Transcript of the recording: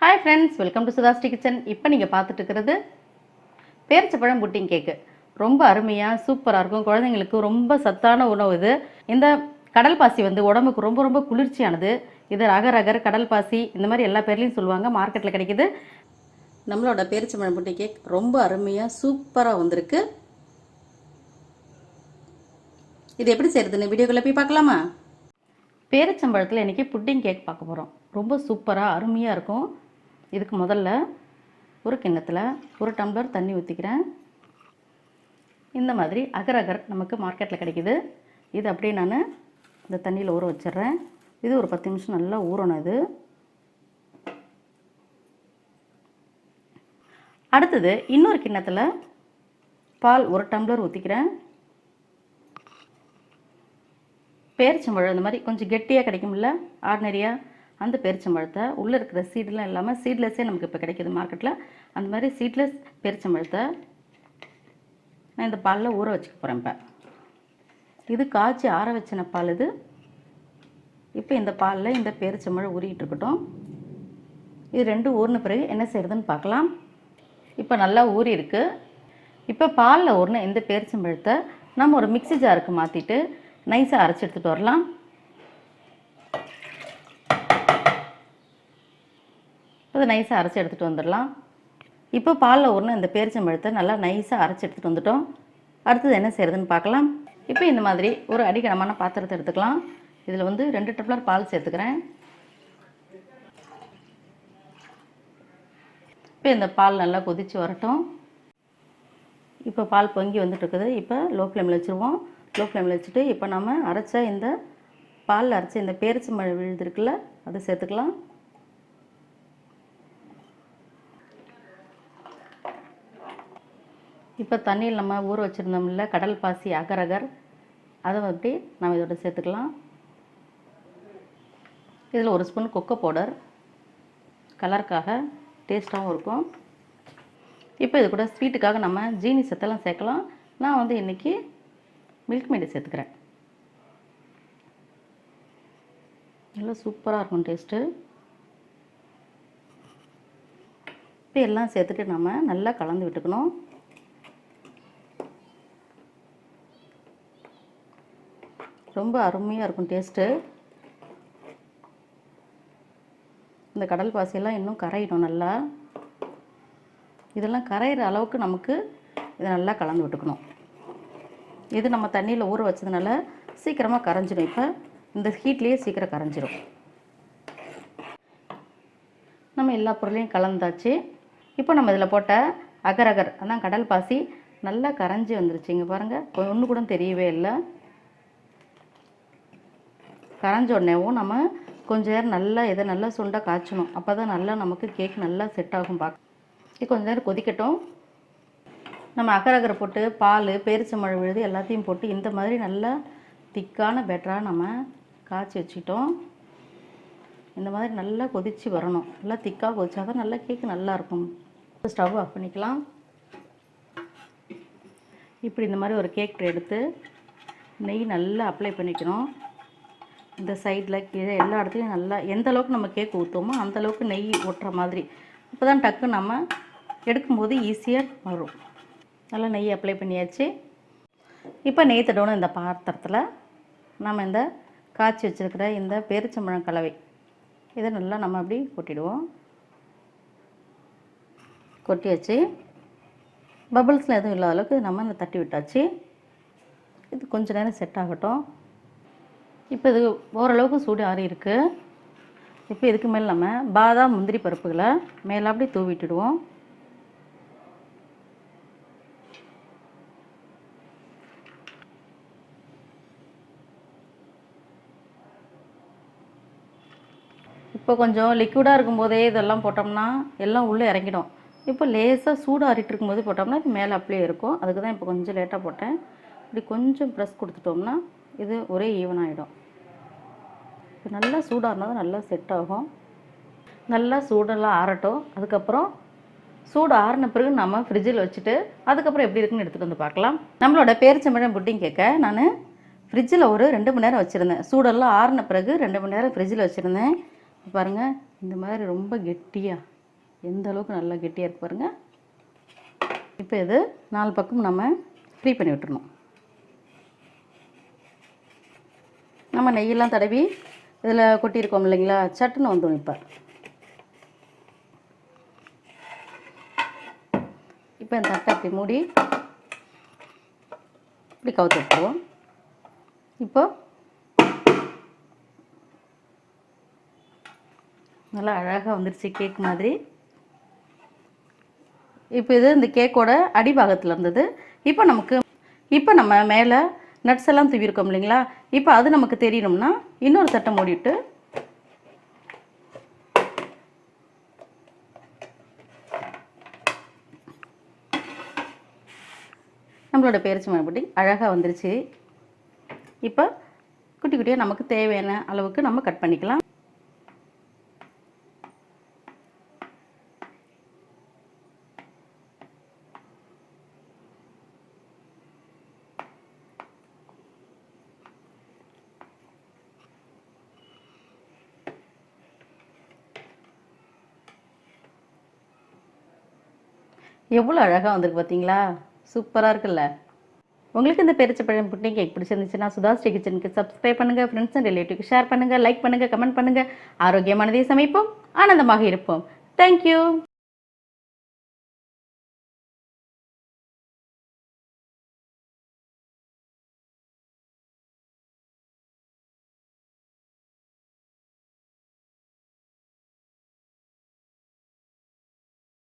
Hi friends, welcome to Sudhasri kitchen. இப்போ நீங்கள் பார்த்துட்டு இருக்கிறது பேரிச்சம்பழம் புட்டிங் கேக்கு. ரொம்ப அருமையாக சூப்பராக இருக்கும். குழந்தைங்களுக்கு ரொம்ப சத்தான உணவு இது. இந்த கடல் பாசி உடம்புக்கு ரொம்ப ரொம்ப குளிர்ச்சியானது. இது அகர் அகர் கடல் பாசி இந்த மாதிரி எல்லா பேர்லையும் சொல்லுவாங்க. மார்க்கெட்டில் கிடைக்கிது. நம்மளோட பேரிச்சம்பழம் புட்டிங் கேக் ரொம்ப அருமையாக சூப்பராக வந்திருக்கு. இது எப்படி செய்கிறதுன்னு வீடியோக்குள்ளே போய் பார்க்கலாமா? பேரிச்சம்பழத்தில் இன்றைக்கி புட்டிங் கேக் பார்க்க போகிறோம். ரொம்ப சூப்பராக அருமையாக இருக்கும். இதுக்கு முதல்ல ஒரு கிண்ணத்தில் ஒரு டம்ளர் தண்ணி ஊற்றிக்கிறேன். இந்த மாதிரி அகர் அகர் நமக்கு மார்க்கெட்டில் கிடைக்கிது. இது அப்படியே நான் இந்த தண்ணியில் ஊற வச்சிட்றேன். இது ஒரு 10 நிமிஷம் நல்லா ஊறணும். இது அடுத்தது இன்னொரு கிண்ணத்தில் பால் ஒரு டம்ளர் ஊற்றிக்கிறேன். பேரிச்சம்பழம் இந்த மாதிரி கொஞ்சம் கெட்டியாக கிடைக்கும்ல, ஆர்டினரியாக அந்த பேரிச்சம்பழத்தை உள்ளே இருக்கிற சீடெலாம் இல்லாமல் சீட்லெஸ்ஸே நமக்கு இப்போ கிடைக்கிது மார்க்கெட்டில். அந்த மாதிரி சீட்லெஸ் பேரிச்சம்பழத்தை நான் இந்த பாலில் ஊற வச்சுக்க போகிறேன். இப்போ இது காய்ச்சி ஆற வச்சின பால் இது. இப்போ இந்த பாலில் இந்த பேரிச்சம்பழம் ஊறிக்கிட்டு இருக்கட்டும். இது ரெண்டும் ஊறின பிறகு என்ன செய்கிறதுன்னு பார்க்கலாம். இப்போ நல்லா ஊறி இருக்குது. இப்போ பாலில் ஊறின இந்த பேரிச்சம்பழத்தை நம்ம ஒரு மிக்ஸி ஜாருக்கு மாற்றிட்டு நைஸாக அரைச்சி எடுத்துகிட்டு வரலாம். அது நைஸாக அரைச்சி எடுத்துகிட்டு வந்துடலாம். இப்போ பாலில் ஊறின இந்த பேரிச்சம்பழத்தை நல்லா நைஸாக அரைச்சி எடுத்துகிட்டு வந்துட்டோம். அடுத்தது என்ன செய்கிறதுன்னு பார்க்கலாம். இப்போ இந்த மாதிரி ஒரு அடிக்கனமான பாத்திரத்தை எடுத்துக்கலாம். இதில் 2 டம்ளர் பால் சேர்த்துக்கிறேன். இப்போ இந்த பால் நல்லா கொதித்து வரட்டும். இப்போ பால் பொங்கி வந்துட்டுருக்குது. இப்போ லோ ஃப்ளேமில் வச்சுருவோம். லோ ஃப்ளேமில் வச்சுட்டு இப்போ நம்ம அரைச்ச இந்த பாலில் அரைச்ச இந்த பேரிச்சம்பழம் விழுது இருக்குல்ல, அதை சேர்த்துக்கலாம். இப்போ தண்ணியில் நம்ம ஊற வச்சுருந்தோம்ல கடல் பாசி அகர் அகர், அதை நம்ம இதோட சேர்த்துக்கலாம். இதில் ஒரு ஸ்பூன் கொக்கோ பவுடர், கலருக்காக டேஸ்ட்டாகவும் இருக்கும். இப்போ இது கூட ஸ்வீட்டுக்காக நம்ம ஜீனி சத்தெல்லாம் சேர்க்கலாம். நான் இன்றைக்கி மில்க் மேடு சேர்த்துக்கிறேன். நல்லா சூப்பராக இருக்கும் டேஸ்ட்டு. இப்போ எல்லாம் சேர்த்துட்டு நம்ம நல்லா கலந்து விட்டுக்கணும். ரொம்ப அருமையாக இருக்கும் டேஸ்ட்டு. இந்த கடல் பாசியெல்லாம் இன்னும் கரையிடும் நல்லா. இதெல்லாம் கரையிற அளவுக்கு நமக்கு இதை நல்லா கலந்து விட்டுக்கணும். இது நம்ம தண்ணியில் ஊற வச்சதுனால சீக்கிரமாக கரைஞ்சிடும். இப்போ இந்த ஹீட்லேயே சீக்கிரம் கரைஞ்சிடும். நம்ம எல்லா பொருளையும் கலந்தாச்சு. இப்போ நம்ம இதில் போட்ட அகர் அகர் அதான் கடல் பாசி நல்லா கரைஞ்சி வந்துருச்சு. இங்கே பாருங்கள், ஒன்று கூட தெரியவே இல்லை. கரைஞ்ச உடனேவும் நம்ம கொஞ்சம் நேரம் நல்லா இதை நல்லா சுண்டாக காய்ச்சணும். அப்போ தான் நல்லா நமக்கு கேக் நல்லா செட் ஆகும். இது கொஞ்சம் நேரம் கொதிக்கட்டும். நம்ம அகர் அகர் போட்டு பால் பேரிச்சம்பழம் விழுது எல்லாத்தையும் போட்டு இந்த மாதிரி நல்லா திக்கான பேட்டராக நம்ம காய்ச்சி வச்சுக்கிட்டோம். இந்த மாதிரி நல்லா கொதித்து வரணும். நல்லா திக்காக கொதிச்சா தான் நல்லா கேக்கு நல்லாயிருக்கும். ஸ்டவ் ஆஃப் பண்ணிக்கலாம். இப்படி இந்த மாதிரி ஒரு கேக் ட்ரே எடுத்து நெய் நல்லா அப்ளை பண்ணிக்கணும். இந்த சைடில் கீழே எல்லா இடத்துலையும் நல்லா எந்த அளவுக்கு நம்ம கேக் ஊற்றுவோமோ அந்தளவுக்கு நெய் ஒட்டுற மாதிரி. அப்போ தான் டக்கு நம்ம எடுக்கும்போது ஈஸியாக வரும். நல்லா நெய் அப்ளை பண்ணியாச்சு. இப்போ நெய் தடவணும் இந்த பாத்திரத்தில் நம்ம இந்த காய்ச்சி வச்சுருக்கிற இந்த பேரிச்சம்பழம் கலவை இதை நல்லா நம்ம அப்படி கொட்டிடுவோம். கொட்டி வச்சு பபிள்ஸ்லாம் எதுவும் இல்லாத அளவுக்கு நம்ம இந்த தட்டி விட்டாச்சு. இது கொஞ்சம் நேரம் செட் ஆகட்டும். இப்போ இது ஓரளவுக்கு சூடு ஆறி இருக்குது. இப்போ இதுக்கு மேலே நம்ம பாதாம் முந்திரி பருப்புகளை மேலே அப்படி தூவிட்டுடுவோம். இப்போ கொஞ்சம் லிக்விடாக இருக்கும்போதே இதெல்லாம் போட்டோம்னா எல்லாம் உள்ளே இறங்கிடும். இப்போ லேசாக சூடு ஆறிட்டு இருக்கும்போது போட்டோம்னா இது மேலே அப்படியே இருக்கும். அதுக்கு தான் இப்போ கொஞ்சம் லேட்டாக போட்டேன். இப்படி கொஞ்சம் ப்ரெஸ் கொடுத்துட்டோம்னா இது ஒரே ஈவனாகிடும். இப்போ நல்லா சூடாகினா தான் நல்லா செட் ஆகும். நல்லா சூடெல்லாம் ஆறட்டும். அதுக்கப்புறம் சூடு ஆறின பிறகு நம்ம ஃப்ரிட்ஜில் வச்சுட்டு அதுக்கப்புறம் எப்படி இருக்குன்னு எடுத்துகிட்டு வந்து பார்க்கலாம். நம்மளோட பேரிச்சம்பழம் புட்டிங் கேக்கை நான் ஃப்ரிட்ஜில் ஒரு 2 மணி நேரம் வச்சுருந்தேன். சூடெல்லாம் ஆறின பிறகு 2 மணி நேரம் ஃப்ரிட்ஜில் வச்சுருந்தேன். பாருங்கள், இந்த மாதிரி ரொம்ப கெட்டியாக எந்த அளவுக்கு நல்லா கெட்டியாக இருக்கு பாருங்கள். இப்போ இது 4 பக்கம் நம்ம ஃப்ரீ பண்ணி விட்டுறணும். நம்ம நெய்யெல்லாம் தடவி இதில் கொட்டியிருக்கோம் இல்லைங்களா, சட்டுன்னு வந்துடும். இப்போ இந்த தட்டை அப்படி மூடி இப்படி கவுத்து விட்டுருவோம். இப்போ நல்லா அழகாக வந்துருச்சு கேக் மாதிரி. இப்போ இது இந்த கேக்கோட அடிபாகத்தில் இருந்தது. இப்போ நம்ம மேலே நட்ஸ் எல்லாம் தூவிருக்கோம் இல்லைங்களா, இப்போ அது நமக்கு தெரியணும்னா இன்னொரு தட்டை மூடிட்டு நம்மளோட பேரிச்சம்பழம் புட்டிங் அழகாக வந்துருச்சு. இப்போ குட்டி குட்டியாக நமக்கு தேவையான அளவுக்கு நம்ம கட் பண்ணிக்கலாம். எவ்வளோ அழகாக வந்திருக்கு பார்த்தீங்களா, சூப்பராக இருக்குல்ல. உங்களுக்கு இந்த பேரிச்சம்பழம் புட்டிங் கேக் பிடிச்சிருந்துச்சுன்னா சுதாஸ்ரீ கிச்சனுக்கு சப்ஸ்கிரைப் பண்ணுங்கள், ஃப்ரெண்ட்ஸ் அண்ட் ரிலேட்டிவ்க்கு ஷேர் பண்ணுங்கள், லைக் பண்ணுங்கள், கமெண்ட் பண்ணுங்கள். ஆரோக்கியமானதை சமைப்போம், ஆனந்தமாக இருப்போம். தேங்க்யூ.